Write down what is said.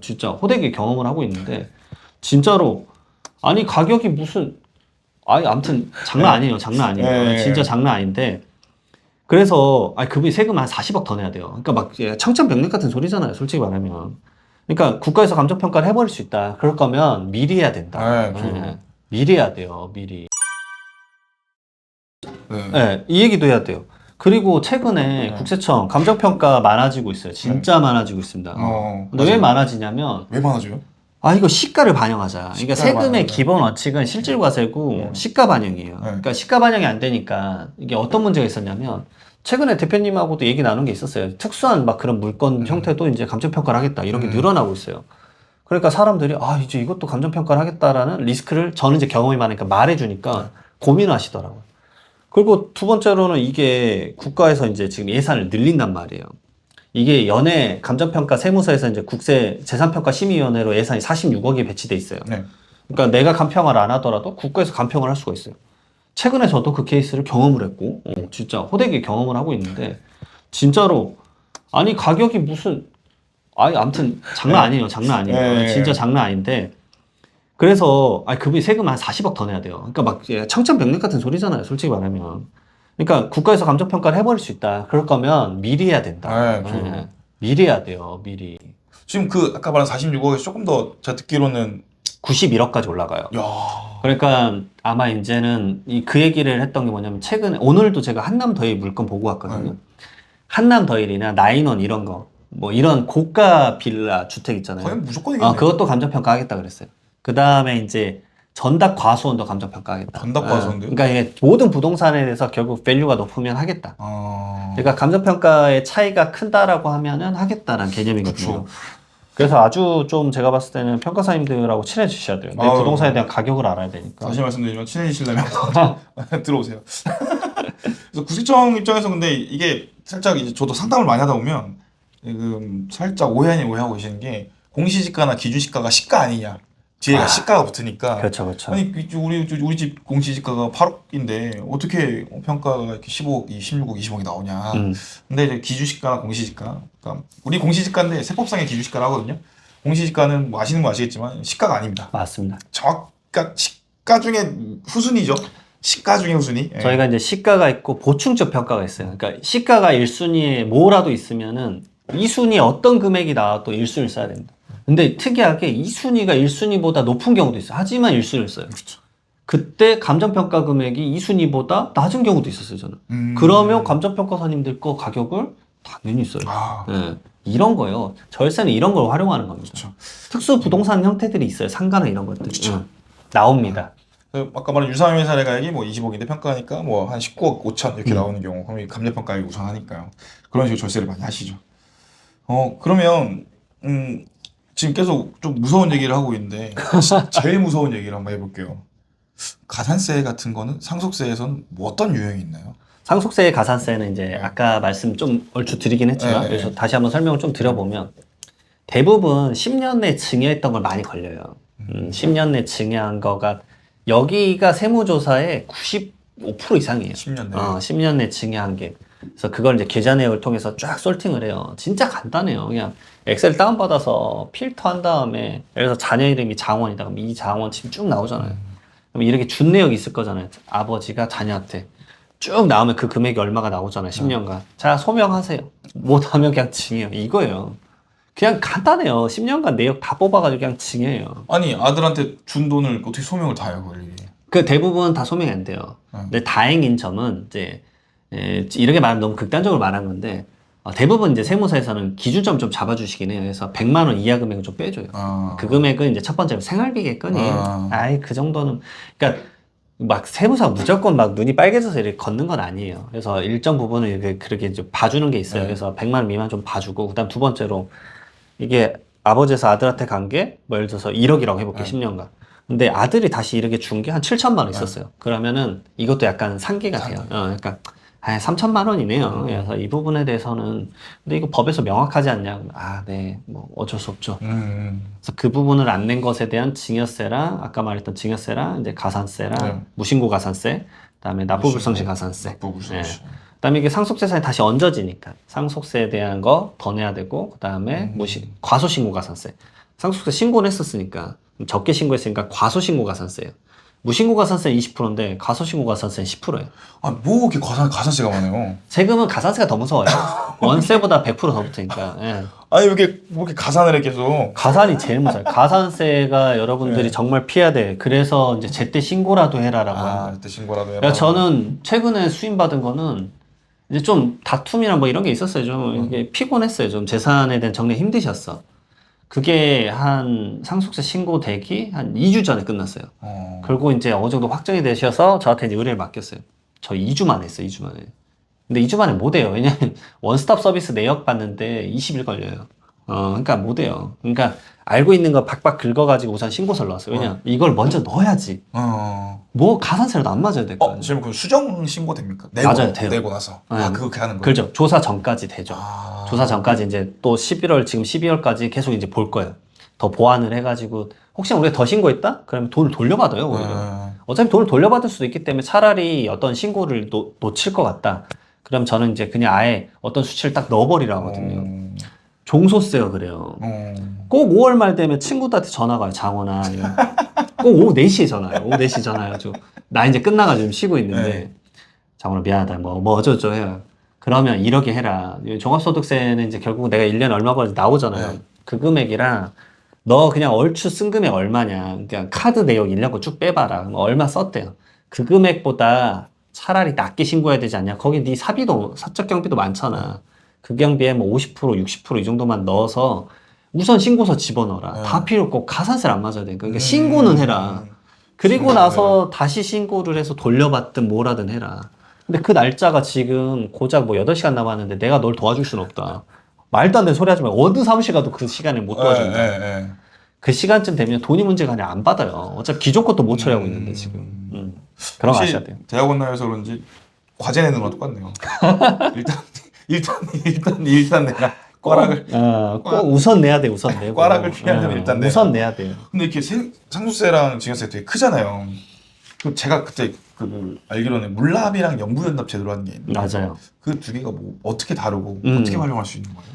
진짜 호되게 경험을 하고 있는데 진짜로 아니 가격이 무슨 아니 아무튼 장난 아니에요. 장난 아니에요. 진짜 장난 아닌데 그래서 아니 그분이 세금 한 40억 더 내야 돼요. 그러니까 막 청천벽력 같은 소리잖아요. 솔직히 말하면. 그러니까 국가에서 감정평가를 해버릴 수 있다. 그럴 거면 미리 해야 된다. 미리 해야 돼요. 미리. 네, 이 얘기도 해야 돼요. 그리고 최근에 국세청 감정평가 많아지고 있어요. 진짜 많아지고 있습니다. 근데 왜 많아지냐면 왜 많아져요? 아 이거 시가를 반영하자. 그러니까 세금의 기본 원칙은 실질과세고 시가 반영이에요. 그러니까 시가 반영이 안 되니까 이게 어떤 문제가 있었냐면 최근에 대표님하고도 얘기 나눈 게 있었어요. 특수한 막 그런 물건 형태도 이제 감정평가를 하겠다 이런 게 늘어나고 있어요. 그러니까 사람들이 아 이제 이것도 감정평가를 하겠다라는 리스크를 저는 이제 경험이 많으니까 말해주니까 고민을 하시더라고요. 그리고 두 번째로는 이게 국가에서 이제 지금 예산을 늘린단 말이에요. 이게 연해 감정평가 세무서에서 이제 국세 재산평가심의위원회로 예산이 46억이 배치돼 있어요. 그러니까 내가 감평을 안 하더라도 국가에서 감평을 할 수가 있어요. 최근에 저도 그 케이스를 경험을 했고, 진짜 호되게 경험을 하고 있는데, 진짜로, 아니, 가격이 무슨, 아니, 아무튼 장난 아니에요. 장난 아니에요. 진짜 장난 아닌데, 그래서, 아니, 그분이 세금 한 40억 더 내야 돼요. 그러니까 막 청천벽력 같은 소리잖아요. 솔직히 말하면. 그러니까 국가에서 감정평가를 해버릴 수 있다. 그럴 거면 미리 해야 된다. 미리 해야 돼요. 미리. 지금 그 아까 말한 46억에서 조금 더 제가 듣기로는 91억까지 올라가요. 야. 그러니까 아마 이제는 그 얘기를 했던 게 뭐냐면 최근에 오늘도 제가 한남더일 물건 보고 왔거든요. 한남더일이나 나인원 이런 거 뭐 이런 고가 빌라 주택 있잖아요. 거의 무조건 이겠네. 그것도 감정평가 하겠다 그랬어요. 그 다음에 이제 전답 과수원도 감정평가 하겠다. 전답 과수원도요? 그러니까 이게 모든 부동산에 대해서 결국 밸류가 높으면 하겠다. 그러니까 감정평가의 차이가 큰다라고 하면은 하겠다라는 개념이거든요. 그쵸. 그래서 아주 좀 제가 봤을 때는 평가사님들하고 친해지셔야 돼요. 내 부동산에 대한 가격을 알아야 되니까. 다시 말씀드리면 친해지시려면 들어오세요. 그래서 국세청 입장에서 근데 이게 살짝 이제 저도 상담을 많이 하다 보면 지금 살짝 오해 아닌 오해하고 계시는 게 공시지가나 기준시가가 시가 아니냐. 뒤에가 시가가 붙으니까. 그렇죠, 그렇죠. 아니 우리 집 공시지가가 8억인데 어떻게 평가가 이렇게 15억, 16억, 20억이 나오냐. 근데 이제 기준시가나 공시지가, 그러니까 우리 공시지가인데 세법상의 기준시가를 하거든요. 공시지가는 뭐 아시는 거 아시겠지만 시가가 아닙니다. 맞습니다. 그러니까 시가 중에 후순위죠. 시가 중에 후순위. 저희가 이제 시가가 있고 보충적 평가가 있어요. 그러니까 시가가 1순위에 뭐라도 있으면은 2순위에 어떤 금액이 나와도 1순위를 써야 됩니다. 근데 특이하게 2순위가 1순위보다 높은 경우도 있어요. 하지만 1순위를 써요. 그렇죠. 그때 감정평가 금액이 2순위보다 낮은 경우도 있었어요, 저는. 그러면 감정평가사님들 거 가격을 당연히 써요. 네. 이런 거요. 절세는 이런 걸 활용하는 겁니다. 그렇죠. 특수 부동산 형태들이 있어요. 상가나 이런 것들. 나옵니다. 아까 말한 유사한 회사의 가격이 뭐 20억인데 평가하니까 뭐 한 19억 5천 이렇게 나오는 경우, 그럼 감정평가액이 우선하니까요. 그런 식으로 절세를 많이 하시죠. 그러면 지금 계속 좀 무서운 얘기를 하고 있는데 제일 무서운 얘기를 한번 해볼게요. 가산세 같은 거는 상속세에서는 뭐 어떤 유형이 있나요? 상속세의 가산세는 이제 아까 말씀 좀 얼추 드리긴 했지만 그래서 다시 한번 설명을 좀 드려보면 대부분 10년 내 증여했던 걸 많이 걸려요. 10년 내 증여한 거가 여기가 세무조사의 95% 이상이에요. 10년 내. 10년 내 증여한 게. 그래서 그걸 이제 계좌 내역을 통해서 쫙 솔팅을 해요. 진짜 간단해요. 그냥 엑셀 다운받아서 필터 한 다음에 예를 들어서 자녀 이름이 장원이다. 그럼 이 장원 지금 쭉 나오잖아요. 그럼 이렇게 준 내역이 있을 거잖아요. 아버지가 자녀한테. 쭉 나오면 그 금액이 얼마가 나오잖아요. 10년간. 자, 소명하세요. 못하면 그냥 증여. 이거예요. 그냥 간단해요. 10년간 내역 다 뽑아가지고 그냥 증여해요. 아니 아들한테 준 돈을 어떻게 소명을 다 해요, 그걸? 그 대부분 다 소명이 안 돼요. 근데 다행인 점은 이제 이렇게 말하면 너무 극단적으로 말한 건데 대부분 이제 세무서에서는 기준점 좀 잡아주시긴 해요. 그래서 100만 원 이하 금액을 좀 빼줘요. 그 금액은 이제 첫 번째로 생활비겠거니에요. 아이 그 정도는 그러니까 막 세무사 무조건 막 눈이 빨개져서 이렇게 걷는 건 아니에요. 그래서 일정 부분을 이렇게 그렇게 이제 봐주는 게 있어요. 그래서 100만 원 미만 좀 봐주고 그다음 두 번째로 이게 아버지에서 아들한테 간 게 뭐 예를 들어서 1억이라고 해볼게요. 10년간. 근데 아들이 다시 이렇게 준 게 한 7천만 원 있었어요. 그러면은 이것도 약간 상기가 돼요. 그러니까 3천만 원이네요. 그래서 이 부분에 대해서는 근데 이거 법에서 명확하지 않냐? 네, 뭐 어쩔 수 없죠. 그래서 그 부분을 안 낸 것에 대한 증여세랑 아까 말했던 증여세랑 이제 가산세랑 무신고 가산세, 그다음에 납부불성시 가산세. 그다음에 이게 상속재산이 다시 얹어지니까 상속세에 대한 거 더 내야 되고 그다음에 과소신고 가산세. 상속세 신고를 했었으니까 적게 신고했으니까 과소신고 가산세예요. 무신고 가산세는 20%인데 과소신고 가산세는 10%예요. 아, 뭐 이렇게 가산세가 많아요? 세금은 가산세가 더 무서워요. 월세보다 100% 더 붙으니까. 예. 아니, 뭐 이렇게 가산을 해 계속. 가산이 제일 무서워요. 가산세가 여러분들이 네. 정말 피해야 돼. 그래서 이제 제때 신고라도 해라라고 하는 거예요. 그때 신고라도 해라. 그러니까 저는 최근에 수임받은 거는 이제 좀 다툼이나 뭐 이런 게 있었어요. 좀 이게 피곤했어요. 좀 재산에 대한 정리 힘드셨어. 그게 한 상속세 신고 대기 한 2주 전에 끝났어요. 그리고 이제 어느 정도 확정이 되셔서 저한테 이제 의뢰를 맡겼어요. 저 2주 만에 했어요. 2주 만에. 근데 2주 만에 못 해요. 왜냐면 원스톱 서비스 내역 받는데 20일 걸려요. 그러니까 못 해요. 그러니까 알고 있는 거 박박 긁어가지고 우선 신고서를 넣었어요. 왜냐 이걸 먼저 넣어야지. 뭐 가산세라도 안 맞아야 될 거예요. 지금 그 수정 신고 됩니까? 맞아요, 돼요. 내고 나서. 네. 그렇게 하는 거예요? 그렇죠. 조사 전까지 되죠. 조사 전까지 이제 또 11월, 지금 12월까지 계속 이제 볼 거예요. 더 보완을 해가지고, 혹시 우리가 더 신고했다? 그러면 돈을 돌려받아요, 오히려. 어차피 돈을 돌려받을 수도 있기 때문에 차라리 어떤 신고를 놓칠 것 같다. 그럼 저는 이제 그냥 아예 어떤 수치를 딱 넣어버리라 하거든요. 종소세가 그래요. 꼭 5월 말 되면 친구들한테 전화가 와요, 장원아. 꼭 오후 4시에 전화해요. 오후 4시에 전화해가지고. 나 이제 끝나가지고 쉬고 있는데, 네. 장원아 미안하다. 뭐 어쩌죠 해요. 그러면 이렇게 해라. 종합소득세는 이제 결국 내가 1년에 얼마 벌지 나오잖아요. 네. 그 금액이랑 너 그냥 얼추 쓴 금액 얼마냐. 그냥 카드 내역 1년 거 쭉 빼봐라. 그럼 얼마 썼대요. 그 금액보다 차라리 낮게 신고해야 되지 않냐. 거기 네 사비도, 사적 경비도 많잖아. 그 경비에 뭐 50%, 60%이 정도만 넣어서 우선 신고서 집어넣어라. 다 필요 없고 가산세를 안 맞아야 되니까. 그러니까 신고는 해라. 그리고 나서 다시 신고를 해서 돌려받든 뭐라든 해라. 근데 그 날짜가 지금 고작 뭐 8시간 남았는데 내가 널 도와줄 수는 없다. 말도 안 되는 소리 하지 말고 어느 사무실 가도 그 시간에 못 도와준다. 그 시간쯤 되면 돈이 문제가 아니라 안 받아요. 어차피 기존 것도 못 처리하고 있는데 지금. 그런 거 아셔야 돼요. 대학원 나와서 그런지 과제 내는 거 똑같네요. 일단 내가 꽈락을 꼭 우선 내야 돼. 우선 내고. 꽈락을 피하려면 일단 내가. 우선 내야 돼요. 근데 이렇게 상속세랑 증여세 되게 크잖아요. 그 제가 그때 그 알기로는 물납이랑 연부연납 제도로 하는 게 있는데 맞아요. 그 두 개가 뭐 어떻게 다르고 음. 어떻게 활용할 수 있는 거예요?